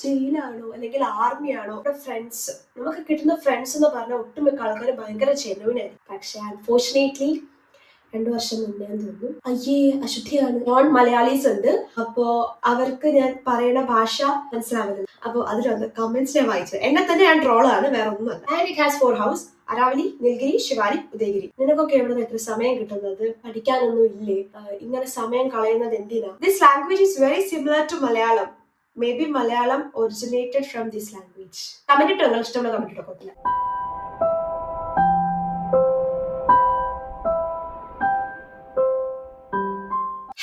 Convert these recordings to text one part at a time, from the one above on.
ജയിലാണോ അല്ലെങ്കിൽ ആർമിയാണോ ഫ്രണ്ട്സ് നമുക്ക് കിട്ടുന്ന ഫ്രണ്ട്സ് എന്ന് പറഞ്ഞാൽ ഒട്ടുമിക്ക ആൾക്കാർ ഭയങ്കര ജെനുവിനായിരിക്കും. പക്ഷെ അൺഫോർച്ചുനേറ്റ്ലി 2 വർഷം മുന്നേ തോന്നുന്നു അയ്യേ അശുദ്ധിയാണ് നോൺ മലയാളീസ് ഉണ്ട്. അപ്പോ അവർക്ക് ഞാൻ പറയുന്ന ഭാഷ മനസ്സിലാവുന്നത്. അപ്പോൾ അതിൽ വന്ന് കമന്റ്സ് ഞാൻ വായിച്ചത് എന്നെ തന്നെ ഞാൻ ട്രോളാണ്, വേറെ ഒന്നുമല്ല. And it has 4 house: Aravali, Nilgiri, Shivali, Udaygiri. നിനക്കൊക്കെ എവിടെ എത്ര സമയം കിട്ടുന്നത്? പഠിക്കാനൊന്നും ഇല്ലേ? ഇങ്ങനെ സമയം കളയുന്നത് എന്തിനാ? This language is very similar to Malayalam. May be Malayalam originated from this language. Comment ഇട്ടോ, നിങ്ങൾ ഇഷ്ടമുള്ള കമന്റ് ഇട്ടോ, കുഴപ്പമില്ല.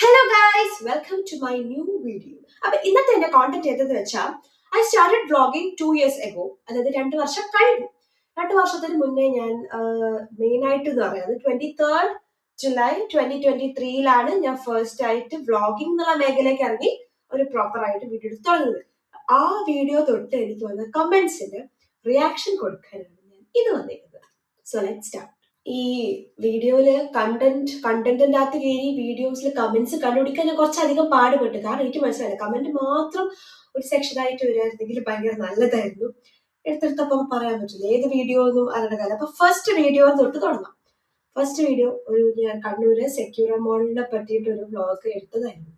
Hello guys, welcome to my new video. അപ്പൊ ഇന്നത്തെ എന്റെ കോണ്ടന്റ് ഏതെന്ന് വെച്ചാൽ, I started vlogging 2 years ago. അതായത് 2 വർഷം കഴിഞ്ഞു. 2 വർഷത്തിന് മുന്നേ ഞാൻ മെയിൻ ആയിട്ട് എന്ന് പറയുന്നത് 23rd July 2023 ഞാൻ ഫസ്റ്റ് ആയിട്ട് വ്ളോഗിംഗ് എന്നുള്ള മേഖലയ്ക്ക് ഇറങ്ങി ഒരു പ്രോപ്പർ ആയിട്ട് വീഡിയോ എടുത്ത് തുടങ്ങുന്നത്. ആ വീഡിയോ തൊട്ട് എനിക്ക് വന്ന കമന്റ്സിന് റിയാക്ഷൻ കൊടുക്കാനാണ് ഞാൻ ഇത് വന്നേക്കുന്നത്. So let's start. ഈ വീഡിയോയില് കണ്ടന്റിന്റെ അകത്ത് കയറി വീഡിയോസിൽ കമന്റ്സ് കണ്ടുപിടിക്കാൻ ഞാൻ കുറച്ചധികം പാടുപെട്ടു. കാരണം എനിക്ക് മനസ്സിലായില്ല, കമന്റ് മാത്രം ഒരു സെക്ഷനായിട്ട് വരുമായിരുന്നെങ്കിൽ ഭയങ്കര നല്ലതായിരുന്നു. എടുത്തെടുത്തപ്പം പറയാൻ പറ്റില്ല ഏത് വീഡിയോ ഒന്നും അറിയേണ്ട കാര്യം. അപ്പൊ ഫസ്റ്റ് വീഡിയോ തൊട്ട് തുടങ്ങാം. ഫസ്റ്റ് വീഡിയോ ഞാൻ കണ്ണൂര് സെക്യൂർ മോളിനെ പറ്റിയിട്ട് ഒരു വ്ളോഗ് എടുത്തതായിരുന്നു.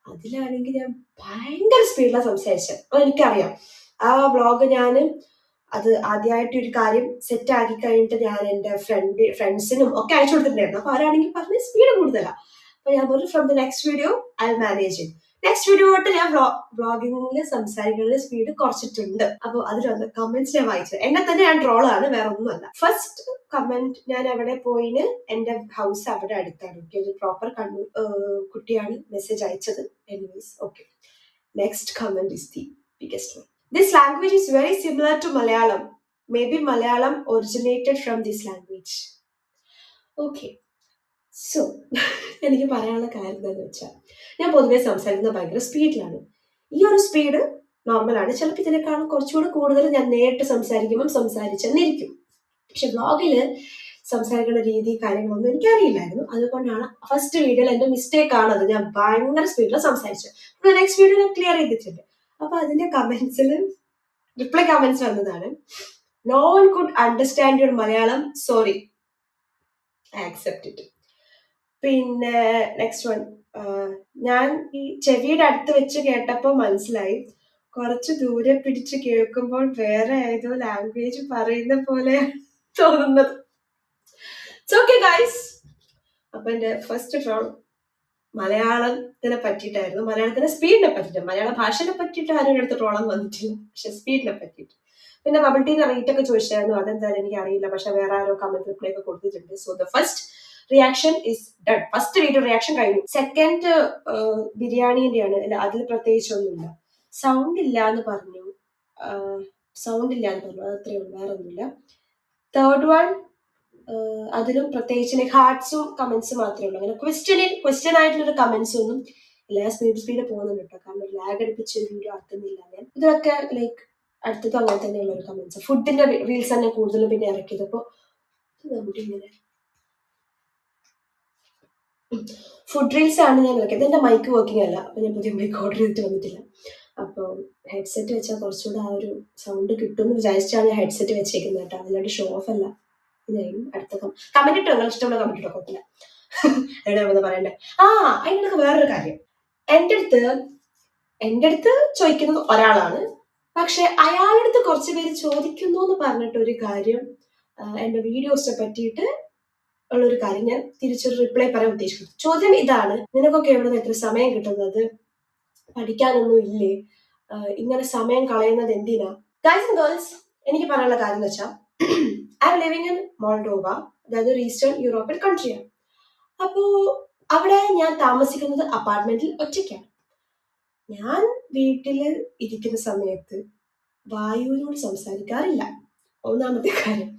അതിലാണെങ്കിൽ ഞാൻ ഭയങ്കര സ്പീഡിലാണ് സംസാരിച്ചത്. അപ്പൊ എനിക്കറിയാം ആ വ്ളോഗ് അത് ആദ്യമായിട്ട് ഒരു കാര്യം സെറ്റ് ആക്കി കഴിഞ്ഞിട്ട് ഞാൻ എൻ്റെ ഫ്രണ്ട്സിനും ഒക്കെ അയച്ചു കൊടുത്തിട്ടുണ്ടായിരുന്നു. അപ്പൊ അവരാണെങ്കിൽ പറഞ്ഞ് സ്പീഡ് കൂടുതലാണ്. അപ്പൊ ഞാൻ പറഞ്ഞു from the next video I manage it. Next video തൊട്ട് ഞാൻ വ്ളോഗിങ്ങിൽ സംസാരിക്കുന്ന സ്പീഡ് കുറച്ചിട്ടുണ്ട്. അപ്പോൾ അതിൽ വന്ന കമന്റ്സ് ഞാൻ വായിച്ചത് എന്നെ തന്നെ ഞാൻ ട്രോളാണ്, വേറെ ഒന്നുമല്ല. ഫസ്റ്റ് കമന്റ്, ഞാൻ അവിടെ പോയിന് എന്റെ ഹൗസ് അവിടെ അടുത്താണ്. ഒരു പ്രോപ്പർ കണ്ണൂർ കുട്ടിയാണ് മെസ്സേജ് അയച്ചത്. Anyways okay. Next comment is the biggest one. This language is very similar to Malayalam. Maybe Malayalam originated from this language. Okay. So, എനിക്ക് പറയാനുള്ള കാര്യം എന്താണെന്ന് വെച്ചാൽ, ഞാൻ പൊതുവെ സംസാരിക്കുന്നത് ഭയങ്കര സ്പീഡിലാണ്. ഈ ഒരു സ്പീഡ് നോർമലാണ്. ചിലപ്പോൾ ഇതിനേക്കാളും കുറച്ചുകൂടെ കൂടുതൽ ഞാൻ നേരിട്ട് സംസാരിക്കുമ്പം സംസാരിച്ചെന്നിരിക്കും. പക്ഷെ വ്ളോഗില് സംസാരിക്കുന്ന രീതി കാര്യങ്ങളൊന്നും എനിക്കറിയില്ലായിരുന്നു. അതുകൊണ്ടാണ് ഫസ്റ്റ് വീഡിയോയിൽ എന്റെ മിസ്റ്റേക്ക് ആണത്. ഞാൻ ഭയങ്കര സ്പീഡിൽ സംസാരിച്ചു. നെക്സ്റ്റ് വീഡിയോ ഞാൻ ക്ലിയർ ചെയ്തിട്ടുണ്ട്. അപ്പൊ അതിന്റെ കമന്റ്സിൽ റിപ്ലൈ കമന്റ്സ് വന്നതാണ്: no one could understand your Malayalam, sorry, I accept it. പിന്നെ നെക്സ്റ്റ് വൺ, ഞാൻ ഈ ചെവിയുടെ അടുത്ത് വെച്ച് കേട്ടപ്പോൾ മനസ്സിലായി, കുറച്ച് ദൂരെ പിടിച്ച് കേൾക്കുമ്പോൾ വേറെ ഏതോ ലാംഗ്വേജ് പറയുന്ന പോലെ തോന്നുന്നത്. ഓക്കെ ഗൈസ്, അപ്പൊ എന്റെ ഫസ്റ്റ് ട്രോൾ മലയാളത്തിനെ പറ്റിയിട്ടായിരുന്നു. മലയാളത്തിന്റെ സ്പീഡിനെ പറ്റിയിട്ട്, മലയാള ഭാഷയെ പറ്റിയിട്ട് ആരും എടുത്ത് ട്രോളം വന്നിട്ടില്ല, പക്ഷെ സ്പീഡിനെ പറ്റിയിട്ട്. പിന്നെ ബബിൾ ടീന്റെ റേറ്റ് ഒക്കെ ചോദിച്ചായിരുന്നു. അതെന്തായാലും എനിക്ക് അറിയില്ല, പക്ഷെ വേറെ ആരോ കമന്റ് റിപ്ലൈ ഒക്കെ കൊടുത്തിട്ടുണ്ട്. So the first reaction is done. First video reaction കഴിഞ്ഞു. സെക്കൻഡ് ബിരിയാണിന്റെയാണ്. അതിൽ പ്രത്യേകിച്ചൊന്നുമില്ല. സൗണ്ട് ഇല്ല എന്ന് പറഞ്ഞു, അത് അത്രയേ ഉള്ളൂ, വേറെ ഒന്നുമില്ല. തേർഡ് വൺ, അതിലും പ്രത്യേകിച്ച് ഹാർട്സും കമന്റ്സ് മാത്രമേ ഉള്ളൂ. അങ്ങനെ ക്വസ്റ്റ്യൻ ആയിട്ടുള്ള കമന്റ്സ് ഒന്നും ഇല്ല. സ്പീഡ് പോകുന്നുണ്ട് കേട്ടോ, കാരണം ലാഗ് അടുപ്പിച്ച് വീഡിയോ ആക്കുന്നില്ല ഞാൻ. ഇതൊക്കെ ലൈക്ക് അടുത്തത് അങ്ങനെ തന്നെയുള്ള ഒരു കമന്റ്സ്. ഫുഡിന്റെ റീൽസ് തന്നെ കൂടുതലും പിന്നെ ഇറക്കിയത്. അപ്പൊ ഇങ്ങനെ ഫുഡ് റീൽസ് ആണ് ഞാൻ ഇറക്കിയത്. എന്റെ മൈക്ക് വർക്കിംഗ് അല്ല, അപ്പൊ ഞാൻ പുതിയ മൈക്ക് ഓർഡർ ചെയ്തിട്ട് വന്നിട്ടില്ല. അപ്പൊ ഹെഡ്സെറ്റ് വെച്ചാൽ കുറച്ചുകൂടെ ആ ഒരു സൗണ്ട് കിട്ടും എന്ന് വിചാരിച്ചാണ് ഞാൻ ഹെഡ്സെറ്റ് വെച്ചേക്കുന്നത് കേട്ടോ. അതിലാണ്ട് ഷോ ഓഫ് അല്ല. ഇതായിരുന്നു അടുത്ത കമന്റ് ഇട്ടോ, നിങ്ങൾ ഇഷ്ടമുള്ള കമന്റ് ഇട്ടോ, കുഴപ്പമില്ല. എവിടെ പറയണ്ടേ? അതിനൊക്കെ വേറൊരു കാര്യം, എന്റെ അടുത്ത് ചോദിക്കുന്നത് ഒരാളാണ്, പക്ഷെ അയാളുടെ അടുത്ത് കുറച്ച് പേര് ചോദിക്കുന്നു എന്ന് പറഞ്ഞിട്ട് ഒരു കാര്യം, എന്റെ വീഡിയോസിനെ പറ്റിയിട്ട് ഉള്ളൊരു കാര്യം ഞാൻ തിരിച്ചൊരു റിപ്ലൈ പറയാൻ ഉദ്ദേശിക്കുന്നു. ചോദ്യം ഇതാണ്: നിനക്കൊക്കെ എവിടെ എത്ര സമയം കിട്ടുന്നത്? പഠിക്കാനൊന്നും ഇല്ലേ? ഇങ്ങനെ സമയം കളയുന്നത് എന്തിനാ? ഗൈസ് ആൻഡ് ഗേൾസ്, എനിക്ക് പറയാനുള്ള കാര്യം എന്ന് വെച്ചാൽ, I am living in Moldova, അതായത് ഒരു ഈസ്റ്റേൺ യൂറോപ്യൻ കൺട്രിയാണ്. അപ്പോ അവിടെ ഞാൻ താമസിക്കുന്നത് അപ്പാർട്ട്മെന്റിൽ ഒറ്റയ്ക്കാണ്. ഞാൻ വീട്ടിൽ ഇരിക്കുന്ന സമയത്ത് വായുവിനോട് സംസാരിക്കാറില്ല, ഒന്നാമത്തെ കാര്യം.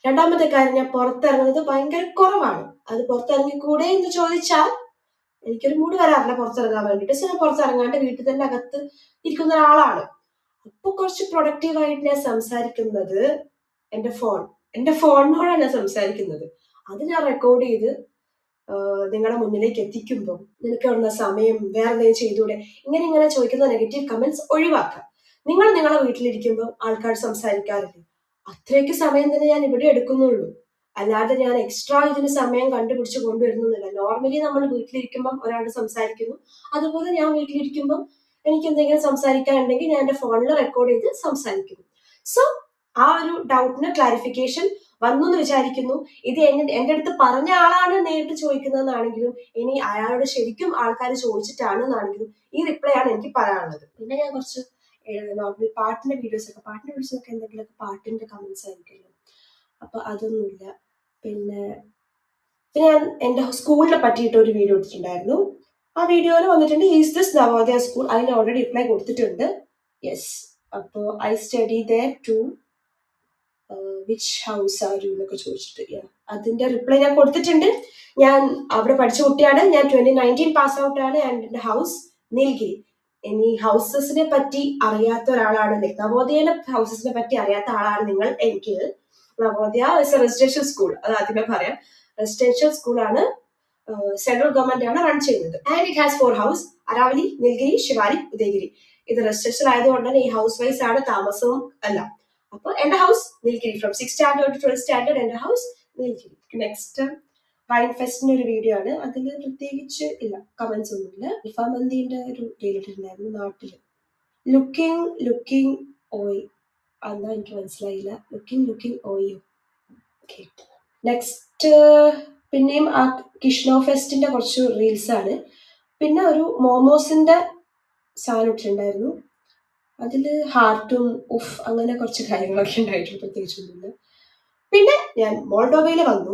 രണ്ടാമത്തെ കാര്യം, ഞാൻ പുറത്തിറങ്ങുന്നത് ഭയങ്കര കുറവാണ്. അത് പുറത്തിറങ്ങിക്കൂടെ എന്ന് ചോദിച്ചാൽ എനിക്കൊരു മൂഡ് വരാറില്ല പുറത്തിറങ്ങാൻ വേണ്ടിയിട്ട്. സോ ഞാൻ പുറത്തിറങ്ങാണ്ട് വീട്ടിൽ തന്നെ അകത്ത് ഇരിക്കുന്ന ഒരാളാണ്. അപ്പൊ കുറച്ച് പ്രൊഡക്റ്റീവായിട്ട് ഞാൻ സംസാരിക്കുന്നത് എന്റെ ഫോണിനോടാണ് ഞാൻ സംസാരിക്കുന്നത്. അത് ഞാൻ റെക്കോർഡ് ചെയ്ത് നിങ്ങളുടെ മുന്നിലേക്ക് എത്തിക്കുമ്പോൾ നിനക്ക് എവിടുന്ന സമയം, വേറെ എന്തെങ്കിലും ചെയ്തൂടെ, ഇങ്ങനെ ചോദിക്കുന്ന നെഗറ്റീവ് കമന്റ്സ് ഒഴിവാക്കാം. നിങ്ങൾ നിങ്ങളെ വീട്ടിലിരിക്കുമ്പോൾ ആൾക്കാർ സംസാരിക്കാറില്ലേ? അത്രയ്ക്ക് സമയം തന്നെ ഞാൻ ഇവിടെ എടുക്കുന്നുള്ളൂ. അല്ലാതെ ഞാൻ എക്സ്ട്രാ ഇതിന് സമയം കണ്ടുപിടിച്ച് കൊണ്ടുവരുന്നില്ല. നോർമലി നമ്മൾ വീട്ടിലിരിക്കുമ്പോൾ ഒരാൾ സംസാരിക്കുന്നു, അതുപോലെ ഞാൻ വീട്ടിലിരിക്കുമ്പോൾ എനിക്ക് എന്തെങ്കിലും സംസാരിക്കാനുണ്ടെങ്കിൽ ഞാൻ എൻ്റെ ഫോണിൽ റെക്കോർഡ് ചെയ്ത് സംസാരിക്കുന്നു. സോ ആ ഒരു ഡൗട്ടിന് ക്ലാരിഫിക്കേഷൻ വന്നു എന്ന് വിചാരിക്കുന്നു. ഇത് എൻ്റെ അടുത്ത് പറഞ്ഞ ആളാണ് നേരിട്ട് ചോദിക്കുന്നതെന്നാണെങ്കിലും ഇനി അയാളോട് ശരിക്കും ആൾക്കാർ ചോദിച്ചിട്ടാണെന്നാണെങ്കിലും ഈ റിപ്ലൈ ആണ് എനിക്ക് പറയാനുള്ളത്. പിന്നെ ഞാൻ കുറച്ച് നോർമൽ പാട്ടിന്റെ വീഡിയോസൊക്കെ എന്തെങ്കിലുമൊക്കെ പാട്ടിന്റെ കമന്റ്സ് ആയിരിക്കുമല്ലോ, അപ്പൊ അതൊന്നുമില്ല. പിന്നെ ഞാൻ എൻ്റെ സ്കൂളിനെ പറ്റിയിട്ട് ഒരു വീഡിയോ ഇട്ടിട്ടുണ്ടായിരുന്നു. ആ വീഡിയോയിൽ വന്നിട്ടുണ്ട് ഈസ് ദിസ് നവോദയ സ്കൂൾ, അതിന് ഓൾറെഡി റിപ്ലൈ കൊടുത്തിട്ടുണ്ട്. യെസ്. അപ്പോൾ I study there to which house are you എന്നൊക്കെ ചോദിച്ചിട്ട് അതിന്റെ റിപ്ലൈ ഞാൻ കൊടുത്തിട്ടുണ്ട്. ഞാൻ അവിടെ പഠിച്ച കുട്ടിയാണ്. ഞാൻ 2019 പാസ് ഔട്ട് ആണ്. ആൻഡ് എൻ്റെ ഹൗസ് നീൽഗിരി. ഇനി ഹൗസസിനെ പറ്റി അറിയാത്ത ഒരാളാണ്, നവോദയയിലെ ഹൗസസിനെ പറ്റി അറിയാത്ത ആളാണ് നിങ്ങൾ എങ്കിൽ, Navodaya is a residential school. അത് ആദ്യമേ പറയാം. റെസിഡൻഷ്യൽ സ്കൂളാണ്, സെൻട്രൽ ഗവൺമെന്റ് ആണ് റൺ ചെയ്യുന്നത്. And it has 4 house: Aravali, Nilgiri, Shivari, Udaygiri. ഇത് റെസിഡൻഷ്യൽ ആയതുകൊണ്ട് തന്നെ ഈ ഹൗസ് വൈസ് ആണ്, താമസവും അല്ല. അപ്പോൾ എന്റെ house Nilgiri. From 6th standard to 12th standard എന്റെ ഹൗസ് നീൽഗിരി. നെക്സ്റ്റ് വൈൻ ഫെസ്റ്റിന്റെ ഒരു വീഡിയോ ആണ്. അതിൽ പ്രത്യേകിച്ച് ഇല്ല, കമന്റ്സ് ഒന്നുമില്ല. ഇഫാ മന്തിന്റെ ഒരു ഡീലിട്ടുണ്ടായിരുന്നു നാട്ടില്. ലുക്കിംഗ് ഓയ് എന്നാ എനിക്ക് മനസ്സിലായില്ല. ലുക്കിംഗ് ഓയോ. നെക്സ്റ്റ് പിന്നെയും ആ കിഷ്ണോ ഫെസ്റ്റിന്റെ കുറച്ച് റീൽസ് ആണ്. പിന്നെ ഒരു മോമോസിന്റെ സാധനം ഇട്ടിട്ടുണ്ടായിരുന്നു. അതില് ഹാർട്ടും ഉഫ് അങ്ങനെ കുറച്ച് കാര്യങ്ങളൊക്കെ ഉണ്ടായിട്ടുണ്ട്, പ്രത്യേകിച്ചൊന്നുമില്ല. പിന്നെ ഞാൻ മോൾഡോവയിൽ വന്നു.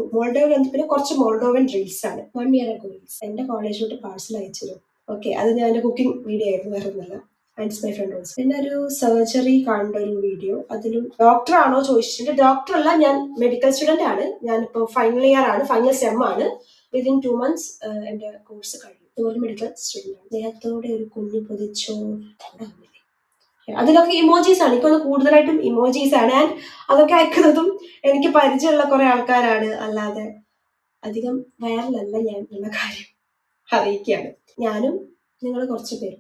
പിന്നെ കുറച്ച് മോൾഡോവൻ റീൽസ് ആണ്. 1 year ago റീൽസ്. എന്റെ കോളേജിലോട്ട് പാഴ്സൽ അയച്ചിരുന്നു. ഓക്കെ, അത് ഞാൻ എന്റെ കുക്കിംഗ് വീഡിയോ ആയിരുന്നു, വേറെ ഒന്നല്ല. And my friend also. പിന്നെ ഒരു സർജറി കാണേണ്ട ഒരു വീഡിയോ. അതിലും ഡോക്ടർ ആണോ ചോദിച്ചിട്ടുണ്ട്. ഡോക്ടർ അല്ല, ഞാൻ മെഡിക്കൽ സ്റ്റുഡന്റ് ആണ്. ഞാനിപ്പോ ഫൈനൽ ഇയർ ആണ്, ഫൈനൽ സെം ആണ്. വിതിൻ 2 months എന്റെ കോഴ്സ് കഴിയും. ഒരു മെഡിക്കൽ സ്റ്റുഡന്റ് ആണ്. ദേഹത്തോടെ ഒരു കുഞ്ഞു പൊതിച്ചോ. അതിലൊക്കെ ഇമോജീസ് ആണ്. എനിക്കൊന്ന് കൂടുതലായിട്ടും ഇമോജീസ് ആണ്. ആൻഡ് അതൊക്കെ അയക്കുന്നതും എനിക്ക് പരിചയമുള്ള കുറെ ആൾക്കാരാണ്. അല്ലാതെ അധികം വൈറലല്ല ഞാൻ എന്നുള്ള കാര്യം അറിയിക്കുകയാണ്. ഞാനും നിങ്ങൾ കുറച്ച് പേര്,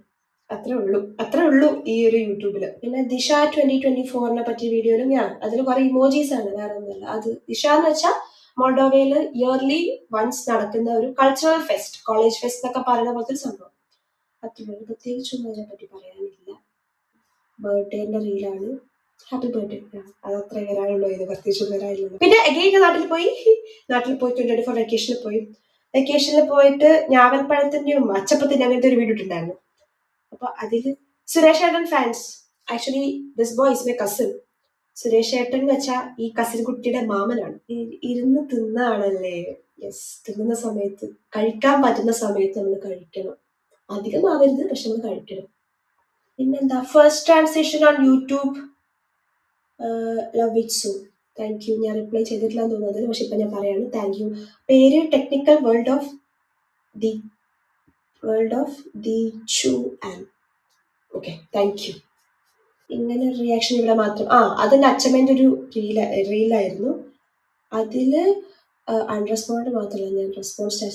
അത്രേ ഉള്ളൂ ഈ ഒരു യൂട്യൂബില്. പിന്നെ ദിശ 2024 പറ്റിയ വീഡിയോയിലും ഞാൻ അതിൽ കുറെ ഇമോജീസ് ആണ്, വേറെ ഒന്നുമല്ല. അത് ദിശ എന്ന് വെച്ചാൽ മോൾഡോവയിൽ ഇയർലി വൺസ് നടക്കുന്ന ഒരു കൾച്ചറൽ ഫെസ്റ്റ്, കോളേജ് ഫെസ്റ്റ് എന്നൊക്കെ പറയുന്ന പോലത്തെ ഒരു സംഭവം. അത്രയുള്ളൂ, പ്രത്യേകിച്ചൊന്നും അതിനെ പറ്റി പറയാനില്ല. ബർത്ത്ഡേന്റെ റീലാണ്. Happy birthday. അത് അത്ര വരാനുള്ളൂ, ഇത് പ്രത്യേകിച്ച് വരാനില്ല. പിന്നെ അഗെയിൻ നാട്ടിൽ പോയി 2024 വെക്കേഷനിൽ പോയിട്ട് ഞാവൽപ്പഴത്തിന്റെയും അച്ചപ്പത്തിന്റെ അങ്ങനത്തെ ഒരു വീഡിയോ ഇട്ടുണ്ടായിരുന്നു. അപ്പൊ അതിൽ സുരേഷ് ഏട്ടൻ fans. Actually this boy is my cousin. Suresh ഏട്ടൻ എന്ന് വെച്ചാൽ ഈ കസിൻ കുട്ടിയുടെ മാമനാണ്. ഇരുന്ന് തിന്നാണല്ലേ. യെസ്, തിന്നുന്ന സമയത്ത്, കഴിക്കാൻ പറ്റുന്ന സമയത്ത് നമ്മൾ കഴിക്കണം. അധികം ആവരുത്, പക്ഷെ നമ്മൾ കഴിക്കണം. പിന്നെന്താ, first transaction on YouTube love it so. Thank you. ഞാൻ റിപ്ലൈ ചെയ്തിട്ടില്ല എന്ന് തോന്നുന്നത്, പക്ഷെ ഇപ്പൊ ഞാൻ പറയാണ്. Thank you. പേര് ടെക്നിക്കൽ വേൾഡ് ഓഫ് ദി ചു ആൻഡ്. Okay, thank U. ഇങ്ങനെ റിയാക്ഷൻ ഇവിടെ മാത്രം. അതിന്റെ അച്ഛമ്മേന്റെ ഒരു റീലായിരുന്നു. അതില് അൺറെസ്പോണ്ട് മാത്രമല്ല, ഞാൻ റെസ്പോൺസ്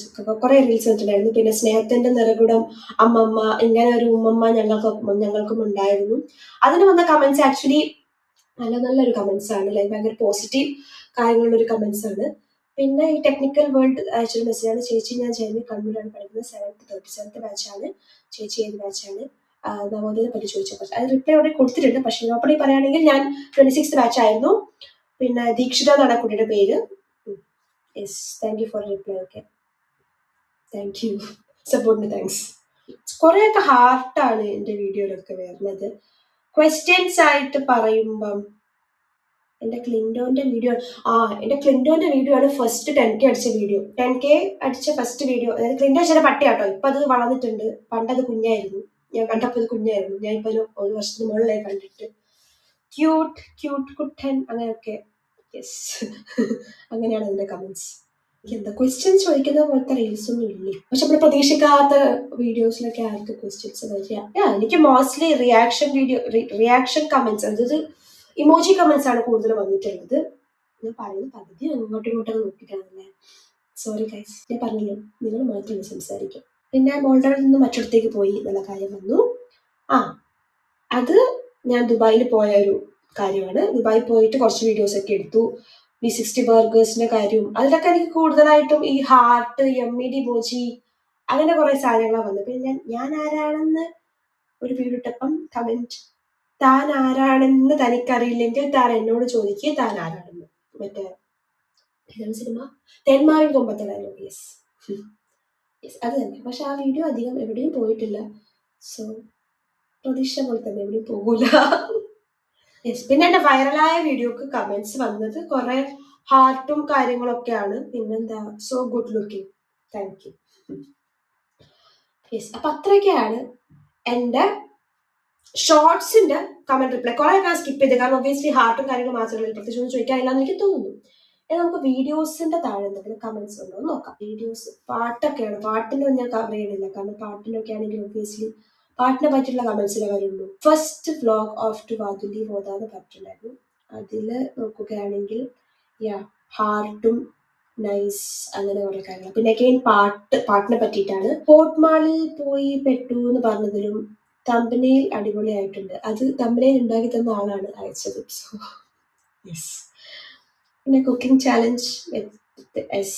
കുറെ റീൽസ് വന്നിട്ടുണ്ടായിരുന്നു. പിന്നെ സ്നേഹത്തിന്റെ നിറകുടം, അമ്മമ്മ, ഇങ്ങനെ ഒരു ഉമ്മമ്മ ഞങ്ങൾക്കും ഉണ്ടായിരുന്നു. അതിന് വന്ന കമന്റ്സ് ആക്ച്വലി നല്ലൊരു കമന്റ്സ് ആണ്. ലൈക്ക് ഭയങ്കര പോസിറ്റീവ് കാര്യങ്ങളുള്ള ഒരു കമന്റ്സ് ആണ്. പിന്നെ ഈ ടെക്നിക്കൽ വേൾഡ് അയച്ചൊരു മെസ്സേജാണ്. ചേച്ചി, ഞാൻ ജെമി കണ്ണൂരാണ് പഠിക്കുന്നത്. 37th ബാച്ചാണ്. ചേച്ചി ഏത് ബാച്ചാണ്? നവോദയയെ പറ്റി ചോദിച്ചപ്പോൾ അത് റിപ്ലൈ അവിടെ കൊടുത്തിട്ടുണ്ട്. പക്ഷെ നോപ്പടി പറയുകയാണെങ്കിൽ ഞാൻ 26th ബാച്ച് ആയിരുന്നു. പിന്നെ ദീക്ഷിത എന്നാണ് കുട്ടിയുടെ പേര്. Yes, thank you for reply. Okay, thank you. സപ്പോർട്ടിന് താങ്ക്സ്. കുറെയൊക്കെ ഹാർട്ടാണ് എൻ്റെ വീഡിയോയിലൊക്കെ വരുന്നത്. ക്വസ്റ്റ്യൻസ് ആയിട്ട് പറയുമ്പം എന്റെ ക്ലിൻഡോന്റെ വീഡിയോ ആണ് ഫസ്റ്റ് 10K അടിച്ച വീഡിയോ. 10K അടിച്ച ഫസ്റ്റ് വീഡിയോ. അതായത് ക്ലിൻഡോ ചില പട്ടിയാട്ടോ. ഇപ്പൊ അത് വളർന്നിട്ടുണ്ട്. പണ്ടത് കുഞ്ഞായിരുന്നു. ഞാൻ കണ്ടപ്പോൾ അത് കുഞ്ഞായിരുന്നു. ഞാൻ ഇപ്പൊ ഒരു വർഷത്തിന് മുകളിലായി കണ്ടിട്ട്. ക്യൂട്ട് കുട്ടൻ അങ്ങനെയൊക്കെ. യെസ്. അങ്ങനെയാണ് അതിന്റെ കമന്റ്സ്. എന്താ ക്വസ്റ്റ്യൻസ് ചോദിക്കുന്ന പോലത്തെ റീൽസ് ഒന്നും ഇല്ലേ, പക്ഷെ നമ്മൾ പ്രതീക്ഷിക്കാത്ത വീഡിയോസിലൊക്കെ ആർക്ക് ക്വസ്റ്റ്യൻസ് വരിക. എനിക്ക് മോസ്റ്റ്ലി റിയാക്ഷൻ കമന്റ്സ്, അതായത് ഇമോജി കമന്റ്സ് ആണ് കൂടുതൽ വന്നിട്ടുള്ളത്. ഞാൻ പറയുന്നത് പകുതി ഇങ്ങോട്ടൊക്കെ നോക്കിയിട്ടാണല്ലേ. സോറി ഗൈസ്, ഞാൻ പറഞ്ഞില്ലേ, നിങ്ങൾ മാത്രമേ സംസാരിക്കും. പിന്നെ മോൾഡോയിൽ നിന്ന് മറ്റിടത്തേക്ക് പോയി എന്നുള്ള കാര്യം വന്നു. അത് ഞാൻ ദുബായിൽ പോയ ഒരു കാര്യമാണ്. ദുബായിൽ പോയിട്ട് കുറച്ച് വീഡിയോസ് ഒക്കെ എടുത്തു. V60 ബർഗേഴ്സിന്റെ കാര്യവും അതിലൊക്കെ എനിക്ക് കൂടുതലായിട്ടും ഈ ഹാർട്ട്, MED ഇമോജി അങ്ങനെ കുറെ സാധനങ്ങളാണ് വന്നത്. പിന്നെ ഞാൻ ആരാണെന്ന് ഒരു വീഡിയോ ഇട്ടപ്പം കമന്റ്, താൻ ആരാണെന്ന് തനിക്കറിയില്ലെങ്കിൽ താൻ എന്നോട് ചോദിക്കുക താൻ ആരാണെന്ന്. മറ്റേ ഏതാണ് സിനിമ, തെന്മാവിൻ കൊമ്പത്തെ ഡയലോഗ്. യെസ്, അത് തന്നെ. പക്ഷെ ആ വീഡിയോ അധികം എവിടെയും പോയിട്ടില്ല. സോ പ്രതീക്ഷ പോലെ തന്നെ എവിടെയും പോകൂല. യെസ്, പിന്നെ എന്റെ വൈറലായ വീഡിയോക്ക് കമന്റ്സ് വന്നത് കുറെ ഹാർട്ടും കാര്യങ്ങളൊക്കെയാണ്. പിന്നെന്താ, so good looking, thank you. Yes, അപ്പൊ അത്രയൊക്കെയാണ് എന്റെ ഷോർട്സിന്റെ കമന്റ് റിപ്ലൈ. കുറെ ഞാൻ സ്കിപ്പ് ചെയ്ത്, കാരണം ഒബിയസ്ലി ഹാർട്ടും കാര്യങ്ങളും മാത്രമല്ല, പ്രത്യേകിച്ച് ഒന്നും ചോദിക്കാനില്ലാന്ന് എനിക്ക് തോന്നുന്നു. നമുക്ക് വീഡിയോസിന്റെ താഴെ എന്തെങ്കിലും കമന്റ്സ് ഉണ്ടോ എന്ന് നോക്കാം. വീഡിയോസ് പാട്ടൊക്കെയാണ്. പാട്ടിന്റെ ഞാൻ കവർ ചെയ്യണില്ല, കാരണം പാട്ടിനൊക്കെ ആണെങ്കിൽ ഒബിയസ്ലി പാട്ടിനെ പറ്റിയുള്ള കമന്റ്സിലെ വരുള്ളൂ. ഫസ്റ്റ് വ്ലോഗ് ഓഫ് ടു വാതുലി ഹോതാന്ന് പറഞ്ഞിട്ടുണ്ടായിരുന്നു. അതില് നോക്കുകയാണെങ്കിൽ ഹാർട്ടും നൈസ് അങ്ങനെ കുറെ കാര്യങ്ങൾ. പിന്നെ അഗൈൻ പാട്ടിനെ പറ്റിയിട്ടാണ്. പോർട്ട് മാളിൽ പോയി പെട്ടു എന്ന് പറഞ്ഞതിലും തമ്പനയിൽ അടിപൊളിയായിട്ടുണ്ട്. അത് തമ്പനയിൽ ഉണ്ടാക്കി തന്ന ആളാണ് അയച്ചത്. So yes. പിന്നെ cooking challenge with yes,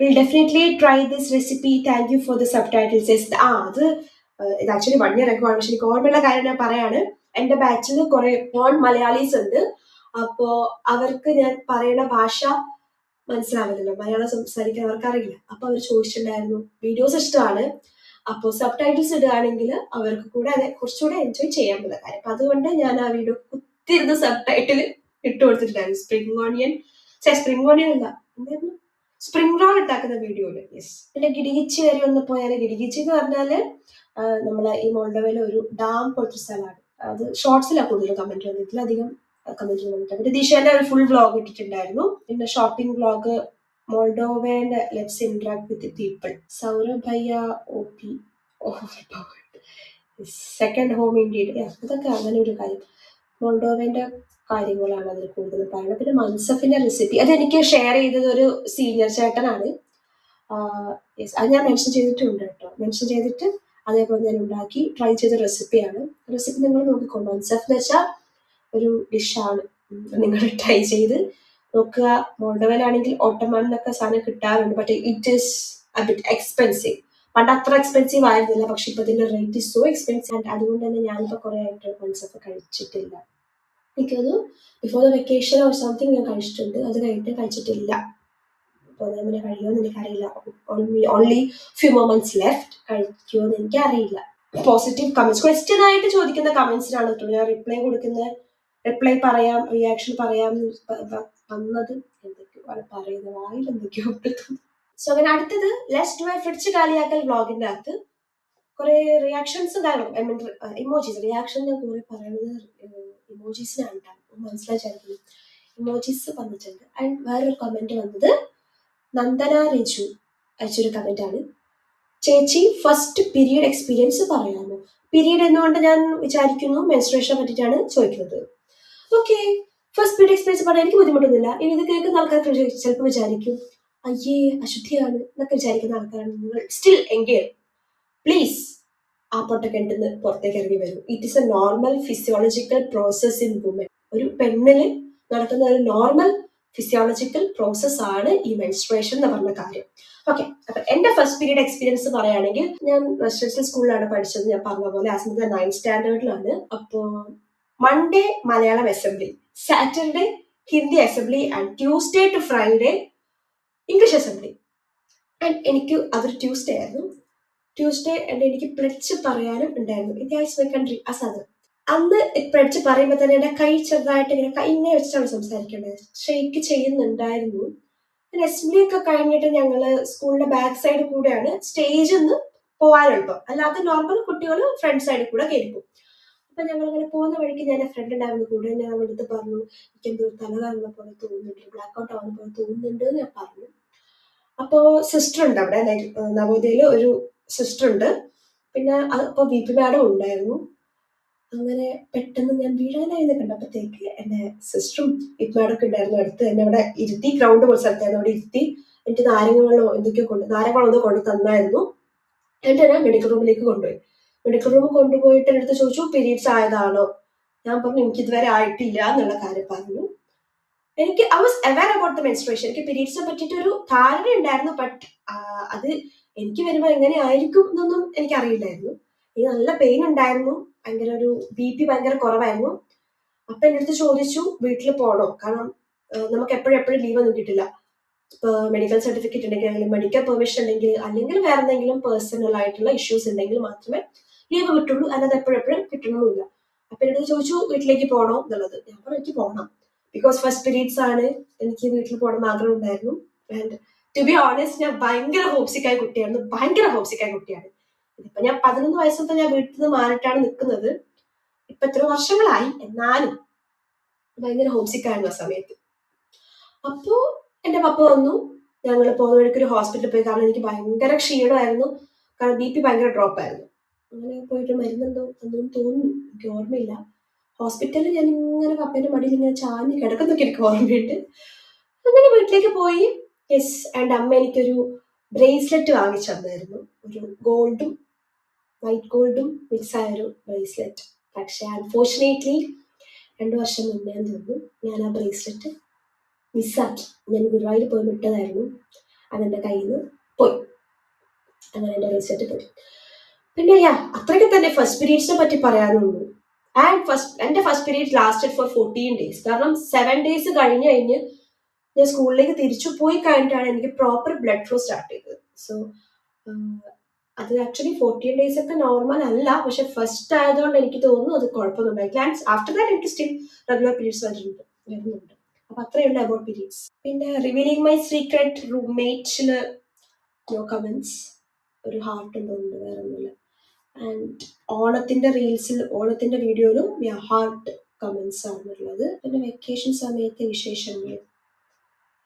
will definitely try this recipe, thank you for the subtitles. അത് ഇത് ആക്ച്വലി 1 year ago ആണ്. പക്ഷെ എനിക്ക് ഓർമ്മയുള്ള കാര്യം ഞാൻ പറയാണ്. എന്റെ ബാച്ചിൽ കുറെ നോൺ മലയാളീസ് ഉണ്ട്. അപ്പോ അവർക്ക് ഞാൻ പറയുന്ന ഭാഷ മനസ്സിലാവില്ലല്ലോ, മലയാളം സംസാരിക്കാൻ അവർക്ക് അറിയില്ല. അപ്പൊ അവർ ചോദിച്ചിട്ടുണ്ടായിരുന്നു, വീഡിയോസ് ഇഷ്ടമാണ്, അപ്പോൾ സബ് ടൈറ്റിൽസ് ഇടുകയാണെങ്കിൽ അവർക്ക് കൂടെ അതെ കുറച്ചുകൂടെ എൻജോയ് ചെയ്യാൻ പറ്റുന്ന കാര്യം. അപ്പൊ അതുകൊണ്ട് ഞാൻ ആ വീഡിയോ കുത്തിരുന്ന് സബ് ടൈറ്റിൽ ഇട്ട് കൊടുത്തിട്ടുണ്ടായിരുന്നു. സ്പ്രിംഗ് ഓണിയൻ അല്ല, എന്തായിരുന്നു, സ്പ്രിംഗ് റോൾ ഉണ്ടാക്കുന്ന വീഡിയോയില്. യെസ്. പിന്നെ ഗിഡിഗിച്ചി വരെ ഒന്ന് പോയാൽ, ഗിഡിഗിച്ചി എന്ന് പറഞ്ഞാല് നമ്മളെ ഈ മോൾഡോവയിലെ ഒരു ഡാം പോലത്തെ സ്ഥലമാണ്. അത് ഷോർട്സിലാണ് കൂടുതൽ കമന്റ് വന്നിട്ടില്ല, അധികം കമന്റ് വന്നിട്ടില്ല. പിന്നെ ദിശേന്റെ ഒരു ഫുൾ വ്ലോഗ് ഇട്ടിട്ടുണ്ടായിരുന്നു. പിന്നെ ഷോപ്പിംഗ് വ്ലോഗ്, മോൾഡോവന്റെ let's interact with people, Saurabh bhaiya OP, second home ഇന്ത്യയുടെ അതൊക്കെ അങ്ങനെ ഒരു കാര്യം. മോൾഡോവന്റെ കാര്യങ്ങളാണ് അതിൽ കൂടുതൽ പറയുന്നത്. പിന്നെ മൻസഫിന്റെ റെസിപ്പി അതെനിക്ക് ഷെയർ ചെയ്തത് ഒരു സീനിയർ ചേട്ടനാണ്. അത് ഞാൻ മെൻഷൻ ചെയ്തിട്ടുണ്ട് കേട്ടോ. മെൻഷൻ ചെയ്തിട്ട് അതേപോലെ ഞാൻ ഉണ്ടാക്കി ട്രൈ ചെയ്ത റെസിപ്പിയാണ്. റെസിപ്പി നിങ്ങൾ നോക്കിക്കോ. മൻസഫ് എന്ന് വെച്ചാൽ ഒരു ഡിഷാണ്, നിങ്ങൾ ട്രൈ ചെയ്ത് നോക്കുക. മോൾഡോവയിലാണെങ്കിൽ ഓട്ടോമാനൊക്കെ സാധനം കിട്ടാറുണ്ട്, പക്ഷേ it is A bit expensive. പണ്ട് അത്ര എക്സ്പെൻസീവ് ആയിരുന്നില്ല, പക്ഷെ ഇപ്പൊ ഇതിന്റെ റേറ്റ് ഈസ് സോ എക്സ്പെൻസീവ്. അതുകൊണ്ട് തന്നെ ഞാനിപ്പോ കുറെ ആയിട്ട് മൻസഫ് കഴിച്ചിട്ടില്ല. എനിക്കത് before the vacation or something ഞാൻ കഴിച്ചിട്ടുണ്ട്, അത് കഴിഞ്ഞിട്ട് കഴിച്ചിട്ടില്ല. അപ്പോൾ അതേപോലെ കഴിയുമെന്ന് എനിക്കറിയില്ല. Only few moments left. കഴിക്കുമെന്ന് എനിക്കറിയില്ല. പോസിറ്റീവ് കമന്റ്സ്, ക്വസ്റ്റ്യൻ ആയിട്ട് ചോദിക്കുന്ന കമന്റ്സിനാണ് കേട്ടോ ഞാൻ റിപ്ലൈ കൊടുക്കുന്നത്. റിപ്ലൈ പറയാം, റിയാക്ഷൻ പറയാം വന്നത് എന്തൊക്കെയോ പറയുന്ന വായിൽ എന്തൊക്കെയോ. സോ അങ്ങനെ അടുത്തത് ലെറ്റ്സ് ഡു എ ഫ്രിഡ്ജ് കാലിയാക്കൽ വ്ലോഗിന്റെ അകത്ത് കുറെ റിയാക്ഷൻസ് ഉണ്ടായിരുന്നു. ഇമോജീസ് റിയാക്ഷൻ ഞാൻ കുറെ പറയുന്നത് ഇമോജീസിനാണ്, മനസ്സിലാച്ചായിരിക്കും. ഇമോജീസ് വന്നിട്ടുണ്ട്. ആൻഡ് വേറൊരു കമന്റ് വന്നത് നന്ദന രജു അയച്ചൊരു കമന്റ് ആണ്. ചേച്ചി ഫസ്റ്റ് പീരീഡ് എക്സ്പീരിയൻസ് പറയാമോ? പീരീഡ് എന്നുകൊണ്ട് ഞാൻ വിചാരിക്കുന്നു മെൻസ്ട്രേഷനെ പറ്റിയിട്ടാണ് ചോദിക്കുന്നത്. ഓക്കെ, ഫസ്റ്റ് പീരീഡ് എക്സ്പീരിയൻസ് പറയാൻ എനിക്ക് ബുദ്ധിമുട്ടൊന്നുമില്ല. ഇനി ഇത് കേൾക്കുന്ന ആൾക്കാർക്ക് ചിലപ്പോൾ വിചാരിക്കും അയ്യേ അശുദ്ധിയാണ് എന്നൊക്കെ വിചാരിക്കുന്ന ആൾക്കാരാണ് നിങ്ങൾ. സ്റ്റിൽ എങ്കിൽ പ്ലീസ് ആ പൊട്ടക്കെട്ടിന്ന് പുറത്തേക്ക് ഇറങ്ങി വരും. It is a normal physiological process in woman. ഒരു പെണ്ണിന് നടക്കുന്ന ഒരു നോർമൽ ഫിസിയോളജിക്കൽ പ്രോസസ് ആണ് ഈ മെൻസ്ട്രേഷൻ എന്ന് പറഞ്ഞ കാര്യം. ഓക്കെ, അപ്പൊ എന്റെ ഫസ്റ്റ് പീരീഡ് എക്സ്പീരിയൻസ് പറയുകയാണെങ്കിൽ ഞാൻ റെസിഡൻഷ്യൽ സ്കൂളിലാണ് പഠിച്ചത്. ഞാൻ പറഞ്ഞ പോലെ ആ സമയത്ത് 9th സ്റ്റാൻഡേർഡിലാണ്. അപ്പോ Monday Malayalam assembly, Saturday Hindi assembly and Tuesday to Friday English assembly. And എനിക്ക് അതൊരു ട്യൂസ്ഡേ ആയിരുന്നു. ട്യൂസ്ഡേ എനിക്ക് പ്ലച്ച് പറയാനും ഉണ്ടായിരുന്നു. ഇന്ത്യ ഈസ് മൈ കൺട്രി ആ സാധനം. അന്ന് പ്ലച്ച് പറയുമ്പോൾ തന്നെ എന്റെ കൈ ചെറുതായിട്ട് ഇങ്ങനെ വെച്ചിട്ടാണ് സംസാരിക്കേണ്ടത്, ഷെയ്ക്ക് ചെയ്യുന്നുണ്ടായിരുന്നു. അസംബ്ലി ഒക്കെ കഴിഞ്ഞിട്ട് ഞങ്ങള് സ്കൂളിന്റെ ബാക്ക് സൈഡ് കൂടെയാണ് സ്റ്റേജിൽ നിന്ന് പോകാൻ എളുപ്പം. അല്ലാതെ നോർമൽ കുട്ടികൾ ഫ്രണ്ട് സൈഡിൽ കൂടെ കയറിപ്പോകും. അപ്പൊ ഞങ്ങൾ അങ്ങനെ പോകുന്ന വഴിക്ക് ഞാൻ ഫ്രണ്ട് ഉണ്ടായിരുന്നു കൂടെ. ഞാൻ അവളുടെ അടുത്ത് പറഞ്ഞു എനിക്ക് എന്തോ തലകാലുള്ള പോലെ തോന്നുന്നുണ്ട്, ബ്ലാക്ക് ഔട്ട് ആവുന്ന പോലെ തോന്നുന്നുണ്ട് എന്ന് ഞാൻ പറഞ്ഞു. അപ്പോ സിസ്റ്റർ ഉണ്ട് അവിടെ, നവോദയയില് ഒരു സിസ്റ്റർ ഉണ്ട്. പിന്നെ അപ്പൊ VP മാഡം ഉണ്ടായിരുന്നു. അങ്ങനെ പെട്ടെന്ന് ഞാൻ വീഴാനായിരുന്നു കണ്ടപ്പോഴത്തേക്ക് എന്റെ സിസ്റ്ററും VP മാഡം ഒക്കെ ഉണ്ടായിരുന്നു അടുത്ത്. എന്നെ അവിടെ ഇരുത്തി, ഗ്രൗണ്ട് പോലെ സ്ഥലത്തായിരുന്നു, അവിടെ ഇരുത്തി. എനിക്ക് നാരങ്ങകളോ എന്തൊക്കെയോ കൊണ്ട് തന്നായിരുന്നു. എന്നിട്ട് ഞാൻ മെഡിക്കൽ റൂമിലേക്ക് കൊണ്ടുപോയി. മെഡിക്കൽ റൂമിൽ കൊണ്ടുപോയിട്ട് എൻ്റെ അടുത്ത് ചോദിച്ചു പീരീഡ്സ് ആയതാണോ? ഞാൻ പറഞ്ഞു എനിക്ക് ഇതുവരെ ആയിട്ടില്ല എന്നുള്ള കാര്യം പറഞ്ഞു. എനിക്ക് I was aware about the menstruation. എനിക്ക് പീരീഡ്സിനെ പറ്റിയിട്ട് ഒരു ധാരണ ഉണ്ടായിരുന്നു. ബട്ട് അത് എനിക്ക് വരുമ്പോൾ എങ്ങനെയായിരിക്കും എന്നൊന്നും എനിക്കറിയില്ലായിരുന്നു. എനിക്ക് നല്ല പെയിൻ ഉണ്ടായിരുന്നു. ഭയങ്കര ഒരു BP ഭയങ്കര കുറവായിരുന്നു. അപ്പൊ എൻ്റെ അടുത്ത് ചോദിച്ചു വീട്ടിൽ പോകണോ, കാരണം നമുക്ക് എപ്പോഴും എപ്പോഴും ലീവ് ഒന്നും കിട്ടില്ല. ഇപ്പൊ മെഡിക്കൽ സർട്ടിഫിക്കറ്റ് ഉണ്ടെങ്കിൽ അല്ലെങ്കിൽ മെഡിക്കൽ പെർമിഷൻ ഉണ്ടെങ്കിൽ അല്ലെങ്കിൽ വേറെ എന്തെങ്കിലും പേഴ്സണൽ ആയിട്ടുള്ള ഇഷ്യൂസ് ഉണ്ടെങ്കിൽ മാത്രമേ ലീവ് കിട്ടുള്ളൂ, അല്ലാതെ എപ്പോഴെപ്പോഴും കിട്ടണമെന്നില്ല. അപ്പൊ എന്നോട് ചോദിച്ചു വീട്ടിലേക്ക് പോകണോ എന്നുള്ളത്. ഞാൻ പറഞ്ഞു എനിക്ക് പോകണം, ബിക്കോസ് ഫസ്റ്റ് പീരീഡ്സ് ആണ്, എനിക്ക് വീട്ടിൽ പോകണം എന്ന് ആഗ്രഹം ഉണ്ടായിരുന്നു. ആൻഡ് ടു ബി ഓണസ്റ്റ് ഞാൻ ഭയങ്കര ഹോപ്സിക്കായ കുട്ടിയാണ്, ഭയങ്കര ഹോപ്സിക്കായ കുട്ടിയാണ്. ഇപ്പൊ ഞാൻ 11 വയസ്സൊക്കെ ഞാൻ വീട്ടിൽ നിന്ന് മാറിയിട്ടാണ് നിൽക്കുന്നത്. ഇപ്പൊ എത്ര വർഷങ്ങളായി, എന്നാലും ഭയങ്കര ഹോംസിക്കായിരുന്നു ആ സമയത്ത്. അപ്പോ എന്റെ പപ്പ വന്നു. ഞങ്ങൾ പോകുന്ന വഴിക്ക് ഒരു ഹോസ്പിറ്റലിൽ പോയി, കാരണം എനിക്ക് ഭയങ്കര ക്ഷീണമായിരുന്നു, കാരണം BP ഭയങ്കര ഡ്രോപ്പ് ആയിരുന്നു. അങ്ങനെ പോയിട്ട് മരുന്നുണ്ടോ എന്തെങ്കിലും തോന്നുന്നു, എനിക്ക് ഓർമ്മയില്ല. ഹോസ്പിറ്റലിൽ ഞാൻ ഇങ്ങനെ പപ്പേന്റെ മടിയിൽ ഇങ്ങനെ ചാഞ്ഞ് കിടക്കുന്നൊക്കെ എനിക്ക് ഓർമ്മയുണ്ട്. അങ്ങനെ വീട്ടിലേക്ക് പോയി. യെസ്, ആൻഡ് അമ്മ എനിക്കൊരു ബ്രേസ്ലെറ്റ് വാങ്ങിച്ചു തന്നായിരുന്നു, ഒരു ഗോൾഡും വൈറ്റ് ഗോൾഡും മിക്സ് ആയ ഒരു ബ്രേസ്ലെറ്റ്. പക്ഷെ അൺഫോർച്ചുനേറ്റ്ലി 2 വർഷം മുന്നേ തോന്നുന്നു ഞാൻ ആ ബ്രേസ്ലെറ്റ് മിസ്സാക്കി. ഞാൻ ഗുരുവായൂർ പോയി വിട്ടതായിരുന്നു, അതെന്റെ കയ്യിൽ നിന്ന് പോയി. അങ്ങനെ എന്റെ ബ്രേസ്ലെറ്റ് പോയി. പിന്നെ അത്രയ്ക്ക് തന്നെ ഫസ്റ്റ് പീരീഡ്സിനെ പറ്റി പറയാനുള്ളൂ. ആൻഡ് എന്റെ first period lasted for 14 days. കാരണം 7 days കഴിഞ്ഞ് ഞാൻ സ്കൂളിലേക്ക് തിരിച്ചു പോയി കഴിഞ്ഞിട്ടാണ് എനിക്ക് പ്രോപ്പർ ബ്ലഡ് ഫ്ലോ സ്റ്റാർട്ട് ചെയ്തത്. സോ അത് ആക്ച്വലി 14 days ഒക്കെ നോർമൽ അല്ല, പക്ഷെ ഫസ്റ്റ് ആയതുകൊണ്ട് എനിക്ക് തോന്നുന്നു അത് കുഴപ്പമൊന്നുമില്ല. ആഫ്റ്റർ ദാറ്റ് എനിക്ക് സ്റ്റിൽ റെഗുലർ പീരീഡ്സ് വരുന്നുണ്ട്. അപ്പൊ അത്രയുണ്ട് അബൌട്ട് പീരീഡ്സ്. പിന്നെ റിവീലിംഗ് മൈ സീക്രട്ട് റൂംമേറ്റ്സില് നോ കമന്റ്സ്, ഒരു ഹാർട്ട് ഉണ്ടോണ്ട് വേറെ ഒന്നുമില്ല. ആൻഡ് ഓണത്തിന്റെ വീഡിയോയിലും ഹാർട്ട് കമന്റ്സ് ആണുള്ളത്. പിന്നെ വെക്കേഷൻ സമയത്തെ വിശേഷങ്ങൾ.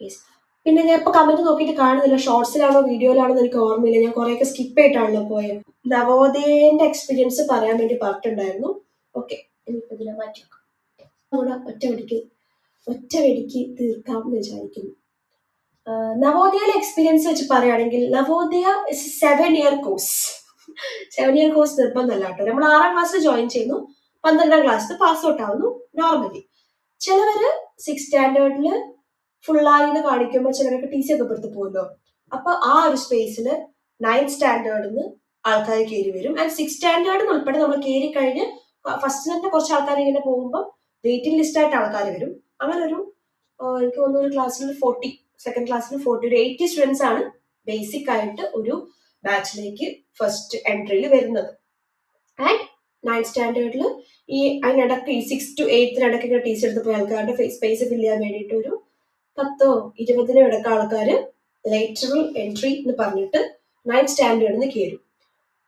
യെസ്, പിന്നെ ഞാൻ ഇപ്പൊ കമന്റ് നോക്കിയിട്ട് കാണുന്നില്ല, ഷോർട്സിലാണോ വീഡിയോയിലാണോ എനിക്ക് ഓർമ്മയില്ല. ഞാൻ കുറെയൊക്കെ സ്കിപ്പ് ചെയ്തിട്ടാണല്ലോ പോയത്. നവോദയന്റെ എക്സ്പീരിയൻസ് പറയാൻ വേണ്ടി പറഞ്ഞിട്ടുണ്ടായിരുന്നു. ഓക്കെ, ഇനിയിപ്പോ ഇതിനെ മാറ്റി വെക്കാം. കൂടെ ഒറ്റ വെടിക്ക് തീർക്കാം എന്ന് വിചാരിക്കുന്നു. നവോദയയിലെ എക്സ്പീരിയൻസ് വെച്ച് പറയുകയാണെങ്കിൽ, Navodaya is 7-year course. 7-year course നിർബന്ധമല്ല കേട്ടോ. നമ്മൾ 6ാം ക്ലാസ്സിൽ ജോയിൻ ചെയ്യുന്നു, 12ാം ക്ലാസ്സിൽ പാസ് ഔട്ട് ആവുന്നു നോർമലി. ചിലവര് 6th സ്റ്റാൻഡേർഡില് ഫുള്ളായിന്ന് കാണിക്കുമ്പോൾ ചിലരൊക്കെ TC ഒക്കെ പെടുത്തു പോകുമല്ലോ. അപ്പൊ ആ ഒരു സ്പേസില് 9th സ്റ്റാൻഡേർഡിന്ന് ആൾക്കാർ കയറി വരും. ആൻഡ് 6th സ്റ്റാൻഡേർഡിന് ഉൾപ്പെടെ നമ്മൾ കയറി കഴിഞ്ഞ് ഫസ്റ്റ് തന്നെ കുറച്ച് ആൾക്കാർ ഇങ്ങനെ പോകുമ്പോൾ വെയിറ്റിംഗ് ലിസ്റ്റ് ആയിട്ട് ആൾക്കാർ വരും. അങ്ങനെ ഒരു എനിക്ക് തോന്നുന്നു ഒരു ക്ലാസ്സിൽ 40, സെക്കൻഡ് ക്ലാസ്സിൽ 40, ഒരു 80 സ്റ്റുഡൻസ് ആണ് ബേസിക് ആയിട്ട് ഒരു ബാച്ചിലേക്ക് ഫസ്റ്റ് എൻട്രിയിൽ വരുന്നത്. ആൻഡ് 9th സ്റ്റാൻഡേർഡിൽ അതിനിടയ്ക്ക് ഈ 6th to 8th ഇടയ്ക്ക് TC എടുത്ത് പോയ ആൾക്കാരുടെ സ്പേസ് ഫില്ല് ചെയ്യാൻ വേണ്ടിയിട്ട് ഒരു 10-20 ഇടയ്ക്ക് ആൾക്കാര് ലേറ്ററൽ എൻട്രി എന്ന് പറഞ്ഞിട്ട് 9th സ്റ്റാൻഡേർഡിൽ കയറും.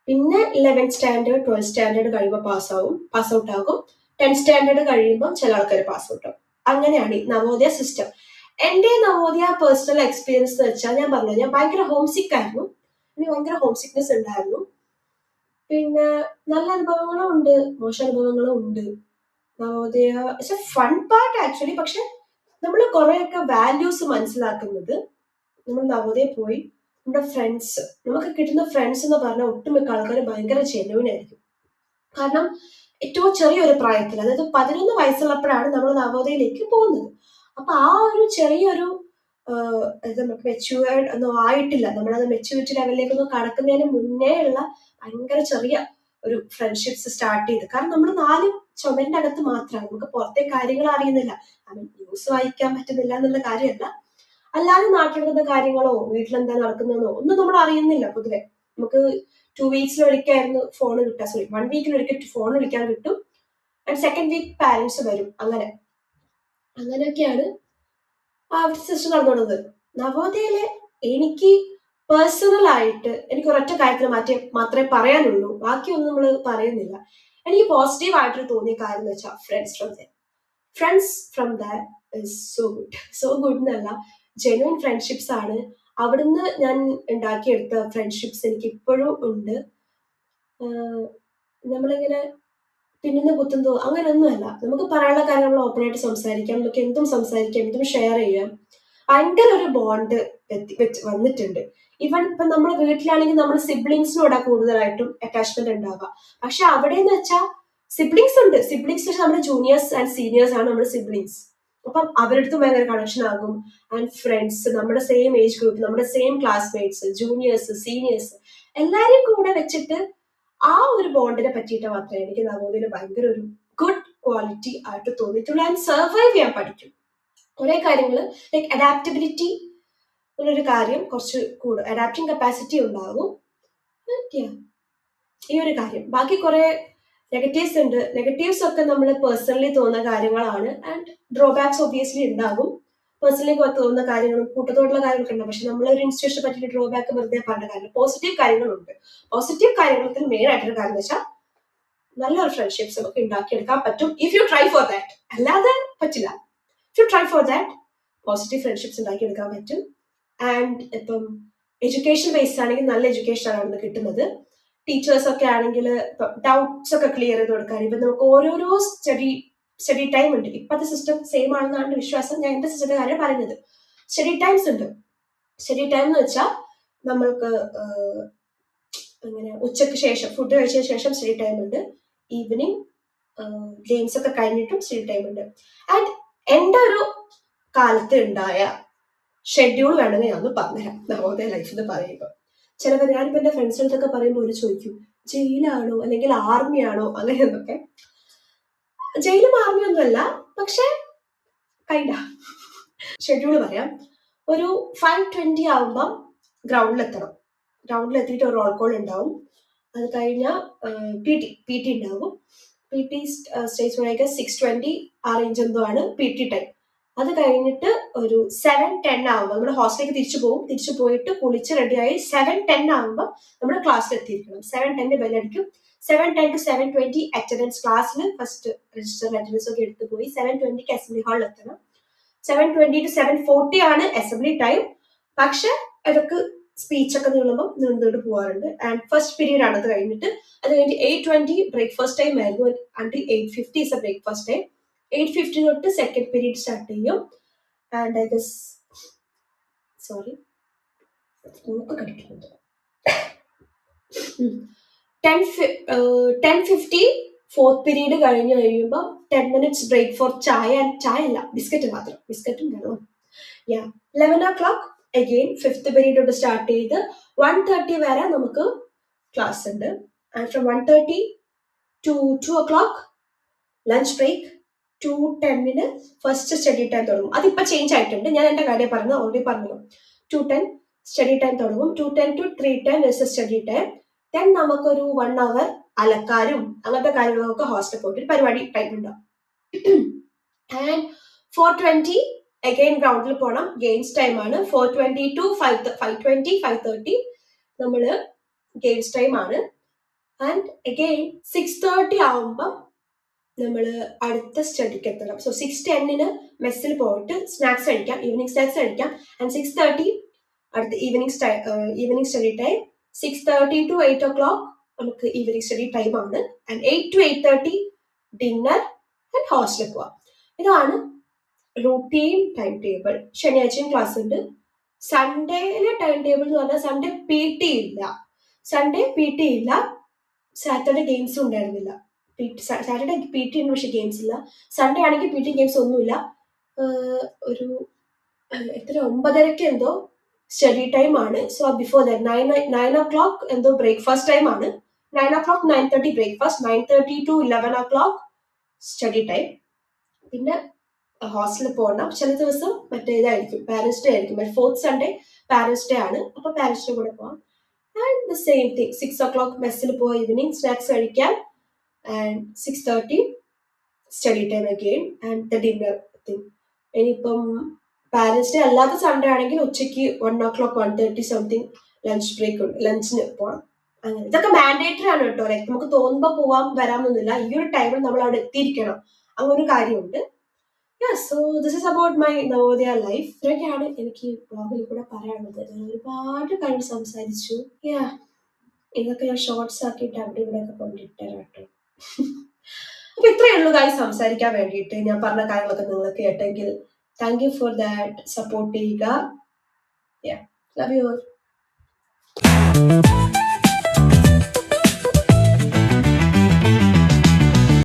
പിന്നെ 11th സ്റ്റാൻഡേർഡ് 12th സ്റ്റാൻഡേർഡ് കഴിയുമ്പോൾ പാസ് ഔട്ട് ആകും. 10th സ്റ്റാൻഡേർഡ് കഴിയുമ്പോൾ ചില ആൾക്കാർ പാസ് ഔട്ട് ആകും. അങ്ങനെയാണ് ഈ നവോദയ സിസ്റ്റം. എന്റെ നവോദയ പേഴ്സണൽ എക്സ്പീരിയൻസ് എന്ന് വെച്ചാൽ, ഞാൻ പറഞ്ഞു ഞാൻ ഭയങ്കര ഹോം സിക്ക് ആയിരുന്നു, എനിക്ക് ഭയങ്കര ഹോം സിക്നെസ് ഉണ്ടായിരുന്നു. പിന്നെ നല്ല അനുഭവങ്ങളും ഉണ്ട്, മോശം അനുഭവങ്ങളും ഉണ്ട്. Navodaya it's A fun part actually. പക്ഷെ നമ്മൾ കുറെയൊക്കെ വാല്യൂസ് മനസ്സിലാക്കുന്നത് നമ്മൾ നവോദയ പോയി നമ്മുടെ ഫ്രണ്ട്സ്, നമുക്ക് കിട്ടുന്ന ഫ്രണ്ട്സ് എന്ന് പറഞ്ഞാൽ ഒട്ടുമിക്ക ആൾക്കാർ ഭയങ്കര ജെന്യുവിൻ ആയിരിക്കും. കാരണം ഏറ്റവും ചെറിയൊരു പ്രായത്തിൽ, അതായത് 11 വയസ്സുള്ളപ്പോഴാണ് നമ്മൾ നവോദയയിലേക്ക് പോകുന്നത്. അപ്പൊ ആ ഒരു ചെറിയൊരു നമുക്ക് മെച്യൂർഡ് ഒന്നും ആയിട്ടില്ല, നമ്മളത് മെച്യൂരിറ്റി ലെവലിലേക്കൊന്നും കടക്കുന്നതിന് മുന്നേ ഉള്ള ഭയങ്കര ചെറിയ ഒരു ഫ്രണ്ട്ഷിപ്സ് സ്റ്റാർട്ട് ചെയ്ത്. കാരണം നമ്മൾ 4 ചുമരിന്റെ അകത്ത് മാത്രമാണ്, നമുക്ക് പുറത്തെ കാര്യങ്ങൾ അറിയുന്നില്ല. ന്യൂസ് വായിക്കാൻ പറ്റുന്നില്ല എന്നുള്ള കാര്യമല്ല, അല്ലാതെ നാട്ടിൽ നടക്കുന്ന കാര്യങ്ങളോ വീട്ടിലെന്താ നടക്കുന്നതെന്നോ ഒന്നും നമ്മൾ അറിയുന്നില്ല. പൊതുവെ നമുക്ക് 2 weeks ഒരിക്കലായിരുന്നു ഫോൺ കിട്ടുക, 1 week ഒരിക്കൽ ഫോൺ വിളിക്കാൻ കിട്ടും. ആൻഡ് സെക്കൻഡ് വീക്ക് പാരന്റ്സ് വരും. അങ്ങനെയൊക്കെയാണ് ആ ഒരു സിസ്റ്റം നടന്നുകൊണ്ടത്. നവോദയയിലെ എനിക്ക് പേഴ്സണൽ ആയിട്ട് എനിക്ക് ഒരൊറ്റ കാര്യത്തിന് മാത്രമേ പറയാനുള്ളൂ, ബാക്കിയൊന്നും നമ്മൾ പറയുന്നില്ല. എനിക്ക് പോസിറ്റീവ് ആയിട്ട് തോന്നിയ കാര്യം എന്ന് വെച്ചാൽ friends from that is so good എന്നല്ല, ജെന്യൂൻ ഫ്രണ്ട്ഷിപ്സ് ആണ്. അവിടുന്ന് ഞാൻ ഉണ്ടാക്കിയെടുത്ത ഫ്രണ്ട്ഷിപ്സ് എനിക്ക് ഇപ്പോഴും ഉണ്ട്. നമ്മളിങ്ങനെ പിന്നിന്ന് കുത്തുന്നതോ അങ്ങനെയൊന്നുമല്ല. നമുക്ക് പറയാനുള്ള കാര്യം നമ്മൾ ഓപ്പണായിട്ട് സംസാരിക്കാം, നമുക്ക് എന്തും സംസാരിക്കാം, എന്തും ഷെയർ ചെയ്യാം. ഭയങ്കര ഒരു ബോണ്ട് വന്നിട്ടുണ്ട്. ഈവൻ ഇപ്പൊ നമ്മുടെ വീട്ടിലാണെങ്കിൽ നമ്മുടെ സിബ്ലിങ്സിനോടാ കൂടുതലായിട്ടും അറ്റാച്ച്മെന്റ് ഉണ്ടാവുക. പക്ഷെ അവിടെ എന്ന് വെച്ചാൽ സിബ്ലിങ്സ് ഉണ്ട്. സിബ്ലിങ്സ് വെച്ചാൽ നമ്മുടെ ജൂനിയേഴ്സ് ആൻഡ് സീനിയേഴ്സ് ആണ് നമ്മുടെ സിബ്ലിങ്സ്. അപ്പം അവരടുത്ത് ഭയങ്കര കണക്ഷൻ ആകും. ആൻഡ് ഫ്രണ്ട്സ്, നമ്മുടെ സെയിം ഏജ് ഗ്രൂപ്പ്, നമ്മുടെ സെയിം ക്ലാസ്മേറ്റ്സ്, ജൂനിയേഴ്സ്, സീനിയേഴ്സ്, എല്ലാരെയും കൂടെ വെച്ചിട്ട് ആ ഒരു ബോണ്ടിനെ പറ്റിയിട്ട് മാത്രമേ എനിക്ക് നവോദയയിൽ ഭയങ്കര ഒരു ഗുഡ് ക്വാളിറ്റി ആയിട്ട് തോന്നിയിട്ടുള്ളൂ. ആൻഡ് സർവൈവ് ചെയ്യാൻ പഠിക്കും കുറെ കാര്യങ്ങൾ. ലൈക്ക് അഡാപ്റ്റബിലിറ്റി എന്നൊരു കാര്യം കുറച്ച് കൂടുതൽ, അഡാപ്റ്റിംഗ് കപ്പാസിറ്റി ഉണ്ടാകും. ഈ ഒരു കാര്യം. ബാക്കി കുറെ നെഗറ്റീവ്സ് ഉണ്ട്. നെഗറ്റീവ്സ് ഒക്കെ നമ്മൾ പേഴ്സണലി തോന്നുന്ന കാര്യങ്ങളാണ്. ആൻഡ് ഡ്രോബാക്സ് ഒബിയസ്ലി ഉണ്ടാകും. പേഴ്സണലി തോന്നുന്ന കാര്യങ്ങളും കൂട്ടത്തോടുള്ള കാര്യങ്ങളൊക്കെ ഉണ്ട്. പക്ഷെ നമ്മളൊരു ഇൻസ്റ്റിറ്റ്യൂഷനെ പറ്റിയിട്ട് ഡ്രോബാക്ക് വെറുതെ പറഞ്ഞ കാര്യം. പോസിറ്റീവ് കാര്യങ്ങളുണ്ട്. പോസിറ്റീവ് കാര്യത്തിൽ മെയിൻ ആയിട്ടൊരു കാര്യം എന്ന് വെച്ചാൽ നല്ലൊരു ഫ്രണ്ട്ഷിപ്സ് നമുക്ക് ഉണ്ടാക്കിയെടുക്കാൻ പറ്റും if you try for that. അല്ലാതെ പറ്റില്ല. If you try for that positive friendships ഉണ്ടാക്കിയെടുക്കാൻ പറ്റും. ആൻഡ് ഇപ്പം എഡ്യൂക്കേഷൻ ബേസ്ഡ് ആണെങ്കിൽ നല്ല എഡ്യൂക്കേഷൻ ആണ് അവിടെ കിട്ടുന്നത്. ടീച്ചേഴ്സ് ഒക്കെ ആണെങ്കിൽ ഡൗട്ട്സ് ഒക്കെ ക്ലിയർ ചെയ്ത് കൊടുക്കാൻ ഇപ്പം നമുക്ക് ഓരോരോ സ്റ്റഡി ടൈം ഉണ്ട്. ഇപ്പോഴത്തെ സിസ്റ്റം സെയിം ആണെന്നാണ് വിശ്വാസം. ഞാൻ എന്റെ സിസ്റ്റത്തിന്റെ കാര്യം പറയുന്നത്. സ്റ്റഡി ടൈംസ് ഉണ്ട്. സ്റ്റഡി ടൈം എന്ന് വെച്ചാൽ നമ്മൾക്ക് അങ്ങനെ ഉച്ചയ്ക്ക് ശേഷം ഫുഡ് കഴിച്ചതിന് ശേഷം സ്റ്റഡി ടൈം ഉണ്ട്. ഈവനിങ് ഗെയിംസ് ഒക്കെ കഴിഞ്ഞിട്ടും സ്റ്റഡി ടൈം ഉണ്ട്. ആൻഡ് എൻ്റെ ഒരു കാലത്ത് ഉണ്ടായ ഷെഡ്യൂൾ വേണമെങ്കിൽ ഞാൻ ഒന്ന് പറഞ്ഞുതരാം. നവോദയ ലൈഫ് എന്ന് പറയുമ്പോൾ ചിലവർ, ഞാനിപ്പോൾ എൻ്റെ ഫ്രണ്ട്സിനടുത്തൊക്കെ പറയുമ്പോൾ ഒരു ചോദിക്കും, ജയിലാണോ അല്ലെങ്കിൽ ആർമിയാണോ അങ്ങനെയൊന്നൊക്കെ. ജയിലും ആർമിയൊന്നുമല്ല, പക്ഷെ കൈൻഡാ. ഷെഡ്യൂൾ പറയാം. ഒരു 5:20 ആവുമ്പം ഗ്രൗണ്ടിലെത്തണം. ഗ്രൗണ്ടിലെത്തിയിട്ട് ഒരു റോൾ കോൾ ഉണ്ടാവും. അത് കഴിഞ്ഞാൽ പി ടി ഉണ്ടാവും. പി ടി സ്റ്റേജ് പറയുക 6:20 ആ റേഞ്ച് എന്തോ ആണ് പി ടി ടൈം. അത് കഴിഞ്ഞിട്ട് ഒരു 7:10 ആകുമ്പോൾ നമ്മൾ ഹോസ്റ്റലിലേക്ക് തിരിച്ചു പോകും. തിരിച്ചു പോയിട്ട് കുളിച്ച് റെഡിയായി 7:10 ആകുമ്പോൾ നമ്മൾ ക്ലാസ്സിൽ എത്തിയിരിക്കണം. 7:10 ബെല്ലടിക്കും. 7:10 to 7:20 അറ്റൻഡൻസ് ക്ലാസ്സിൽ ഫസ്റ്റ് രജിസ്റ്റർ അറ്റൻഡൻസ് ഒക്കെ എടുത്തു പോയി 7:20 അസംബ്ലി ഹാളിൽ എത്തണം. 7:20 to 7:40 ആണ് അസംബ്ലി ടൈം. പക്ഷെ അതൊക്കെ സ്പീച്ച് ഒക്കെ നീളുമ്പോൾ നീണ്ടു പോകാറുണ്ട്. ആൻഡ് ഫസ്റ്റ് പീരീഡ് ആണ് അത് കഴിഞ്ഞിട്ട്. അത് കഴിഞ്ഞിട്ട് 8:20 ബ്രേക്ക്ഫാസ്റ്റ് ടൈം ആയിരുന്നു. Until 8:50 is A breakfast time. 8:50 തൊട്ട് സെക്കൻഡ് പീരീഡ് സ്റ്റാർട്ട് ചെയ്യും. ആൻഡ് ഐ ഗസ് സോറി മൂക്ക് കടിക്കുന്നുണ്ട്. 10:50 ഫോർത്ത് പീരീഡ് കഴിഞ്ഞ് കഴിയുമ്പോൾ 10 minutes ബ്രേക്ക് ഫോർ ചായ. ചായ അല്ല, ബിസ്ക്കറ്റ് മാത്രം, ബിസ്ക്കറ്റും വെള്ളം. 11 o'clock അഗെയിൻ ഫിഫ്ത്ത് പീരീഡ് തൊട്ട് സ്റ്റാർട്ട് ചെയ്ത് 1:30 വരെ നമുക്ക് ക്ലാസ് ഉണ്ട്. And from 1:30 to 2 o'clock lunch break. 2:10 first study time തുടങ്ങും. അതിപ്പോൾ ചേഞ്ച് ആയിട്ടുണ്ട്. ഞാൻ എൻ്റെ കാര്യം പറഞ്ഞത് ഓൾറെഡി പറഞ്ഞു. 2:10 സ്റ്റഡി ടൈം തുടങ്ങും. 2:10 to 3:10 is study time. Then നമുക്കൊരു 1 hour അലക്കാരും അങ്ങനത്തെ കാര്യങ്ങളൊക്കെ ഹോസ്റ്റലിൽ പോയിട്ട് പരിപാടി ടൈം ഉണ്ടാവും. ആൻഡ് 4:20 അഗൈൻ ഗ്രൗണ്ടിൽ പോകണം. ഗെയിംസ് ടൈം ആണ്. 4:20 to 5:20 5:30 നമ്മള് ഗെയിംസ് ടൈം ആണ്. ആൻഡ് അഗൈൻ 6:30 ആവുമ്പം നമ്മൾ അടുത്ത സ്റ്റഡിക്ക് എത്തണം. സോ 6:10 മെസ്സിൽ പോയിട്ട് സ്നാക്സ് കഴിക്കാം, ഈവനിങ് സ്നാക്സ് കഴിക്കാം. ആൻഡ് 6:30 അടുത്ത evening study time. 6:30 to 8 o'clock നമുക്ക് ഈവനിങ് സ്റ്റഡി ടൈം ആണ്. ആൻഡ് 8 to 8:30 ഡിന്നർ ആൻഡ് ഹോസ്റ്റലിൽ പോവാം. ഇതാണ് റൂട്ടീൻ ടൈം ടേബിൾ. ശനിയാഴ്ചയും ക്ലാസ് ഉണ്ട്. സൺഡേയിലെ ടൈം ടേബിൾ എന്ന് പറഞ്ഞാൽ സൺഡേ പി ടി ഇല്ല. സാറ്റർഡേ ഗെയിംസും ഉണ്ടായിരുന്നില്ല. സാറ്റർഡേ പി ടി ഉണ്ട്, പക്ഷെ ഗെയിംസ് ഇല്ല. സൺഡേ ആണെങ്കിൽ പി ടി ഗെയിംസ് ഒന്നുമില്ല. ഒരു 9:30 എന്തോ സ്റ്റഡി ടൈം ആണ്. സോ ബിഫോർ ദാറ്റ് 9 o'clock എന്തോ ബ്രേക്ക്ഫാസ്റ്റ് ടൈം ആണ്. 9 o'clock 9:30 breakfast. 9:30 to 11 o'clock study time. പിന്നെ ഹോസ്റ്റലിൽ പോകണം. ചില ദിവസം മറ്റേ ഇതായിരിക്കും, പാരന്റ്സ് ഡേ ആയിരിക്കും. ഫോർത്ത് സൺഡേ പാരന്റ്സ് ഡേ ആണ്. അപ്പൊ പാരന്റ്സ് ഡേ കൂടെ പോവാം. And the same thing 6 o'clock മെസ്സിൽ പോവാം, ഈവനിങ് സ്നാക്സ് കഴിക്കാം. And 6:30 study time again and the dinner thing. ഇനിയിപ്പം പാരന്റ്സ് ഡേ അല്ലാത്ത സൺഡേ ആണെങ്കിൽ ഉച്ചയ്ക്ക് 1 o'clock 1:30 സംതിങ് ലഞ്ച് ബ്രേക്ക് ഉണ്ട്, ലഞ്ചിന് പോകണം. അങ്ങനെ ഇതൊക്കെ മാൻഡേറ്ററി ആണ് കേട്ടോ. ലൈക്ക് നമുക്ക് തോന്നുമ്പോൾ പോവാൻ വരാമെന്നൊന്നുമില്ല. ഈ ഒരു ടൈമിൽ നമ്മൾ അവിടെ എത്തിയിരിക്കണം, അങ്ങനെ ഒരു കാര്യമുണ്ട്. So this is about my Navodaya life. ഇതൊക്കെയാണ് എനിക്ക് ബ്ലോഗിൽ കൂടെ പറയാനുള്ളത്. ഞാൻ ഒരുപാട് കാര്യം സംസാരിച്ചു. ഇതൊക്കെ ഞാൻ ഷോർട്സ് ആക്കിയിട്ട് അവിടെ ഇവിടെ ഒക്കെ കൊണ്ടിട്ടരാം കേട്ടോ. അപ്പൊ ഇത്രയേ ഉള്ളൂ ഗൈസ് സംസാരിക്കാൻ വേണ്ടിയിട്ട്. ഞാൻ പറഞ്ഞ കാര്യങ്ങളൊക്കെ നിങ്ങൾ കേട്ടെങ്കിൽ thank you for that. Support ചെയ്യുക. Love you all.